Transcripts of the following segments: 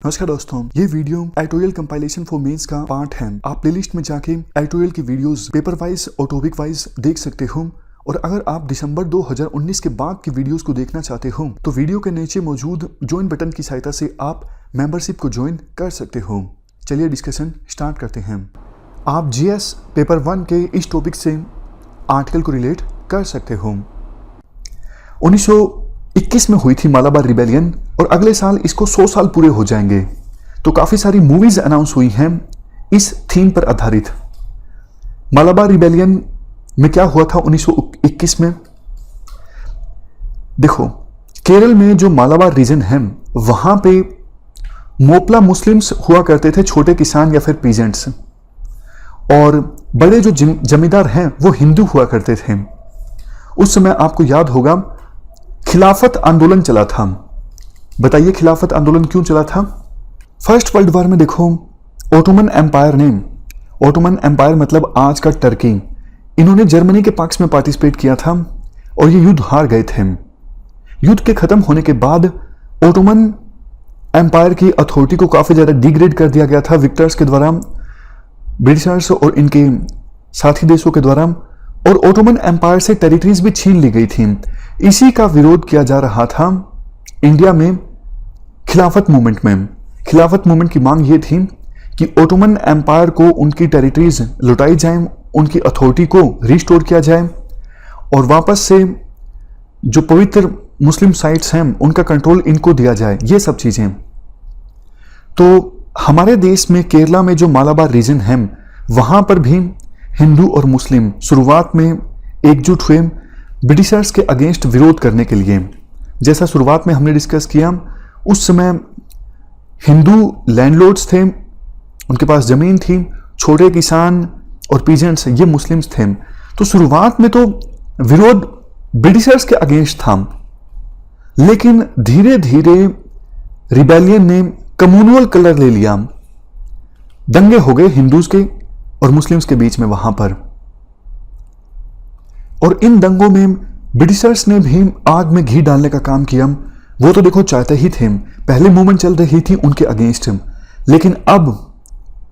नमस्कार दोस्तों, ये video editorial compilation for mains का पार्ट है। आप प्लेलिस्ट में जाके एडिटोरियल की वीडियोस पेपर वाइज और टॉपिक वाइज देख सकते हो। और अगर आप दिसंबर 2019 के बाद की वीडियोस को देखना चाहते हो तो वीडियो के नीचे मौजूद ज्वाइन बटन की सहायता से आप मेंबरशिप को ज्वाइन कर सकते हो। चलिए डिस्कशन स्टार्ट करते हैं। आप जीएस पेपर 1 के इस टॉपिक से आर्टिकल को रिलेट कर सकते हो। 1921 में हुई थी मालाबार रिबेलियन और अगले साल इसको 100 साल पूरे हो जाएंगे। तो काफ़ी सारी मूवीज अनाउंस हुई हैं इस थीम पर आधारित। मालाबार रिबेलियन में क्या हुआ था 1921 में? देखो, केरल में जो मालाबार रीजन है वहां पे मोपला मुस्लिम्स हुआ करते थे, छोटे किसान या फिर पीजेंट्स, और बड़े जो जमींदार हैं वो हिंदू हुआ करते थे। उस समय आपको याद होगा खिलाफत आंदोलन चला था। बताइए खिलाफत आंदोलन क्यों चला था? फर्स्ट वर्ल्ड वॉर में देखो, ओटोमन एम्पायर ने, ओटोमन एम्पायर मतलब आज का टर्की, इन्होंने जर्मनी के पक्ष में पार्टिसिपेट किया था और ये युद्ध हार गए थे। युद्ध के खत्म होने के बाद ओटोमन एम्पायर की अथॉरिटी को काफी ज्यादा डिग्रेड कर दिया गया था विक्टर्स के द्वारा, ब्रिटिशर्स और इनके साथी देशों के द्वारा, और ओटोमन एम्पायर से टेरिटरीज भी छीन ली गई थी। इसी का विरोध किया जा रहा था इंडिया में खिलाफत मूवमेंट में। खिलाफत मूवमेंट की मांग ये थी कि ओटोमन एम्पायर को उनकी टेरिटरीज लुटाई जाए, उनकी अथॉरिटी को रिस्टोर किया जाए और वापस से जो पवित्र मुस्लिम साइट्स हैं उनका कंट्रोल इनको दिया जाए, ये सब चीजें। तो हमारे देश में केरला में जो मालाबार रीजन है वहां पर भी हिंदू और मुस्लिम शुरुआत में एकजुट हुए ब्रिटिशर्स के अगेंस्ट विरोध करने के लिए। जैसा शुरुआत में हमने डिस्कस किया, उस समय हिंदू लैंडलॉर्ड्स थे, उनके पास जमीन थी, छोटे किसान और पीजेंट्स ये मुस्लिम्स थे। तो शुरुआत में तो विरोध ब्रिटिशर्स के अगेंस्ट था, लेकिन धीरे धीरे रिबेलियन ने कम्युनल कलर ले लिया। दंगे हो गए हिंदूज के और मुस्लिम्स के बीच में वहां पर, और इन दंगों में ब्रिटिशर्स ने भी आग में घी डालने का काम किया। वो तो देखो चाहते ही थे, पहले मूवमेंट चल रही थी उनके अगेंस्ट, लेकिन अब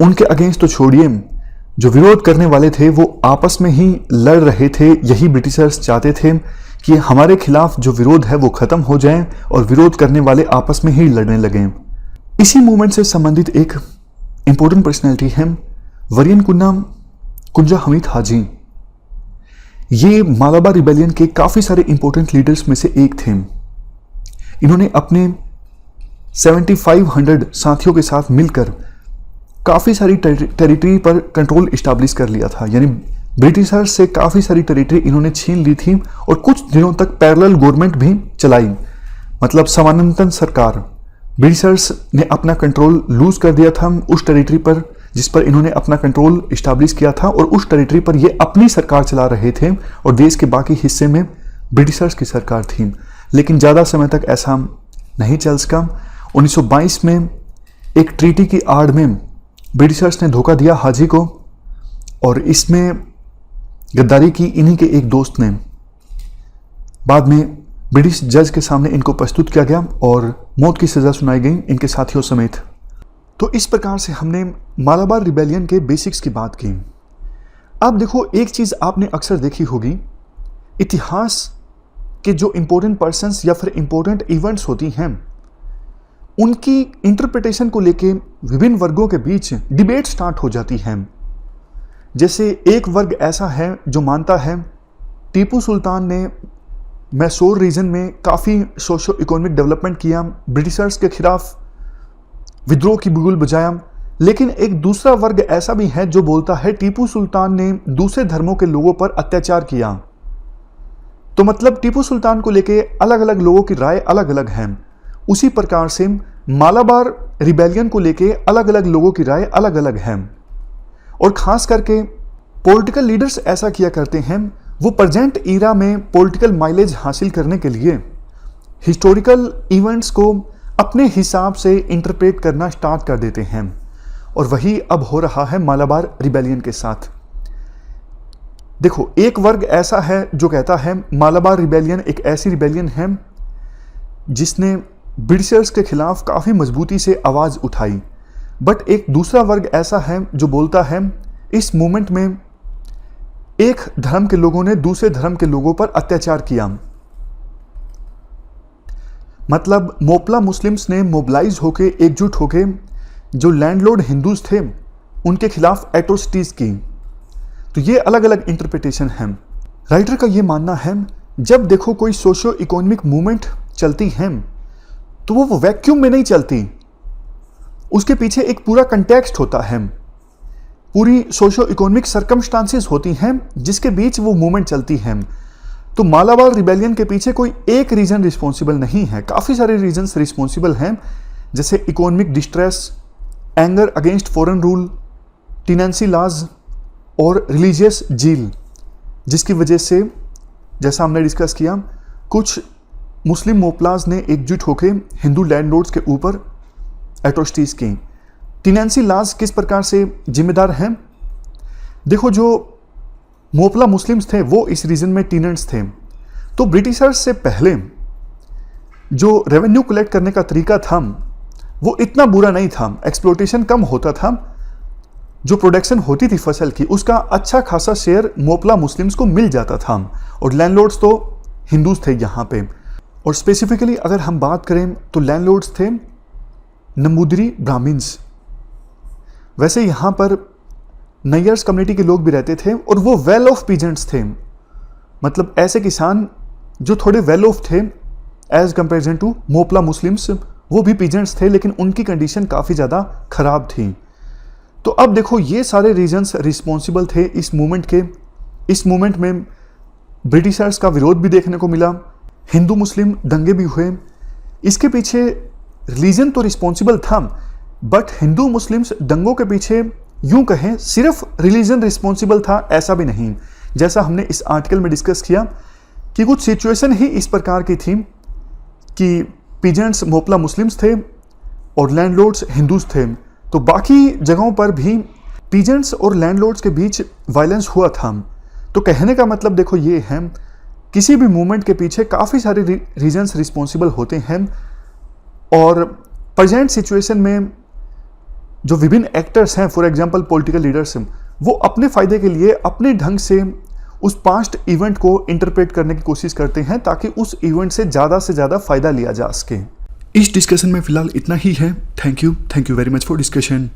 उनके अगेंस्ट तो छोड़िए, जो विरोध करने वाले थे वो आपस में ही लड़ रहे थे। यही ब्रिटिशर्स चाहते थे कि हमारे खिलाफ जो विरोध है वो खत्म हो जाए और विरोध करने वाले आपस में ही लड़ने लगे। इसी मूवमेंट से संबंधित एक इंपॉर्टेंट पर्सनैलिटी है वरियन कुंजा हमीद हाजी। ये मालाबार रिबेलियन के काफी सारे इंपॉर्टेंट लीडर्स में से एक थे। इन्होंने अपने 7500 साथियों के साथ मिलकर काफी सारी टेरिटरी पर कंट्रोल इस्टेब्लिश कर लिया था, यानी ब्रिटिशर्स से काफी सारी टेरिटरी इन्होंने छीन ली थी और कुछ दिनों तक पैरेलल गवर्नमेंट भी चलाई, मतलब समानांतर सरकार। ब्रिटिशर्स ने अपना कंट्रोल लूज कर दिया था उस टेरिटरी पर जिस पर इन्होंने अपना कंट्रोल इस्टेब्लिश किया था, और उस टेरिटरी पर ये अपनी सरकार चला रहे थे और देश के बाकी हिस्से में ब्रिटिशर्स की सरकार थी। लेकिन ज़्यादा समय तक ऐसा नहीं चल सका। 1922 में एक ट्रीटी की आड़ में ब्रिटिशर्स ने धोखा दिया हाजी को, और इसमें गद्दारी की इन्हीं के एक दोस्त ने। बाद में ब्रिटिश जज के सामने इनको प्रस्तुत किया गया और मौत की सजा सुनाई गई इनके साथियों समेत। तो इस प्रकार से हमने मालाबार रिबेलियन के बेसिक्स की बात की। अब देखो, एक चीज आपने अक्सर देखी होगी, इतिहास के जो इंपॉर्टेंट पर्सन्स या फिर इंपॉर्टेंट इवेंट्स होती हैं उनकी इंटरप्रिटेशन को लेके विभिन्न वर्गों के बीच डिबेट स्टार्ट हो जाती है। जैसे एक वर्ग ऐसा है जो मानता है टीपू सुल्तान ने मैसूर रीजन में काफी सोशो इकोनॉमिक डेवलपमेंट किया, ब्रिटिशर्स के खिलाफ विद्रोह की बिगुल बजाया। लेकिन एक दूसरा वर्ग ऐसा भी है जो बोलता है टीपू सुल्तान ने दूसरे धर्मों के लोगों पर अत्याचार किया। तो मतलब टीपू सुल्तान को लेके अलग अलग लोगों की राय अलग अलग है। उसी प्रकार से मालाबार रिबेलियन को लेके अलग अलग लोगों की राय अलग अलग है, और खास करके पॉलिटिकल लीडर्स ऐसा किया करते हैं, वो प्रेजेंट ईरा में पॉलिटिकल माइलेज हासिल करने के लिए हिस्टोरिकल इवेंट्स को अपने हिसाब से इंटरप्रेट करना स्टार्ट कर देते हैं, और वही अब हो रहा है मालाबार रिबेलियन के साथ। देखो, एक वर्ग ऐसा है जो कहता है मालाबार रिबेलियन एक ऐसी रिबेलियन है जिसने ब्रिटिशर्स के खिलाफ काफ़ी मजबूती से आवाज़ उठाई। बट एक दूसरा वर्ग ऐसा है जो बोलता है इस मूवमेंट में एक धर्म के लोगों ने दूसरे धर्म के लोगों पर अत्याचार किया। मतलब मोपला मुस्लिम्स ने मोबिलाइज होके, एकजुट होके जो लैंडलॉर्ड हिंदूज थे उनके खिलाफ एट्रोसिटीज की। तो ये अलग अलग इंटरप्रिटेशन है। राइटर का ये मानना है जब देखो कोई सोशो इकोनॉमिक मूवमेंट चलती है तो वो वैक्यूम में नहीं चलती, उसके पीछे एक पूरा कंटेक्स्ट होता है, पूरी सोशो इकोनॉमिक सर्कमस्टांसेस होती हैं जिसके बीच वो मूवमेंट चलती है। तो मालाबार रिबेलियन के पीछे कोई एक रीजन रिस्पॉन्सिबल नहीं है, काफ़ी सारे रीजन्स रिस्पॉन्सिबल हैं, जैसे economic distress, anger against foreign rule, tenancy laws और रिलीजियस जील, जिसकी वजह से जैसा हमने डिस्कस किया कुछ मुस्लिम मोपलाज ने एकजुट होकर हिंदू लैंडलॉर्ड्स के ऊपर एट्रोसिटीज की। टेनेंसी लॉज किस प्रकार से जिम्मेदार हैं? देखो, जो मोपला मुस्लिम्स थे वो इस रीजन में टीनेंट्स थे, तो ब्रिटिशर्स से पहले जो रेवेन्यू कलेक्ट करने का तरीका था वो इतना बुरा नहीं था, एक्सप्लोटेशन कम होता था, जो प्रोडक्शन होती थी फसल की उसका अच्छा खासा शेयर मोपला मुस्लिम्स को मिल जाता था, और लैंडलॉर्ड्स तो हिंदूज थे यहाँ पे। और स्पेसिफिकली अगर हम बात करें तो लैंडलॉर्ड्स थे नंबूदरी ब्राह्मण्स। वैसे यहाँ पर नैयर्स कम्युनिटी के लोग भी रहते थे और वो वेल ऑफ पीजेंट्स थे, मतलब ऐसे किसान जो थोड़े वेल ऑफ थे as comparison to Moplah Muslims. वो भी पीजेंट्स थे लेकिन उनकी कंडीशन काफ़ी ज़्यादा खराब थी। तो अब देखो ये सारे रीजन्स रिस्पॉन्सिबल थे इस मूवमेंट के। इस मूवमेंट में ब्रिटिशर्स का विरोध भी देखने को मिला, हिंदू मुस्लिम दंगे भी हुए। इसके पीछे रिलीजन तो रिस्पॉन्सिबल था, बट हिंदू मुस्लिम्स दंगों के पीछे यूं कहें सिर्फ रिलीजन रिस्पॉन्सिबल था ऐसा भी नहीं। जैसा हमने इस आर्टिकल में डिस्कस किया कि कुछ सिचुएशन ही इस प्रकार की थी कि पीजेंट्स मोपला मुस्लिम्स थे और लैंडलॉर्ड्स हिंदूज थे, तो बाकी जगहों पर भी पीजेंट्स और लैंडलॉर्ड्स के बीच वायलेंस हुआ था। तो कहने का मतलब देखो ये है, किसी भी मूवमेंट के पीछे काफ़ी सारे रीजन्स रिस्पॉन्सिबल होते हैं, और प्रेजेंट सिचुएशन में जो विभिन्न एक्टर्स हैं, फॉर एग्जांपल पॉलिटिकल लीडर्स, वो अपने फ़ायदे के लिए अपने ढंग से उस पास्ट इवेंट को इंटरप्रेट करने की कोशिश करते हैं ताकि उस इवेंट से ज़्यादा फ़ायदा लिया जा सके। इस डिस्कशन में फ़िलहाल इतना ही है। Thank you very much for discussion.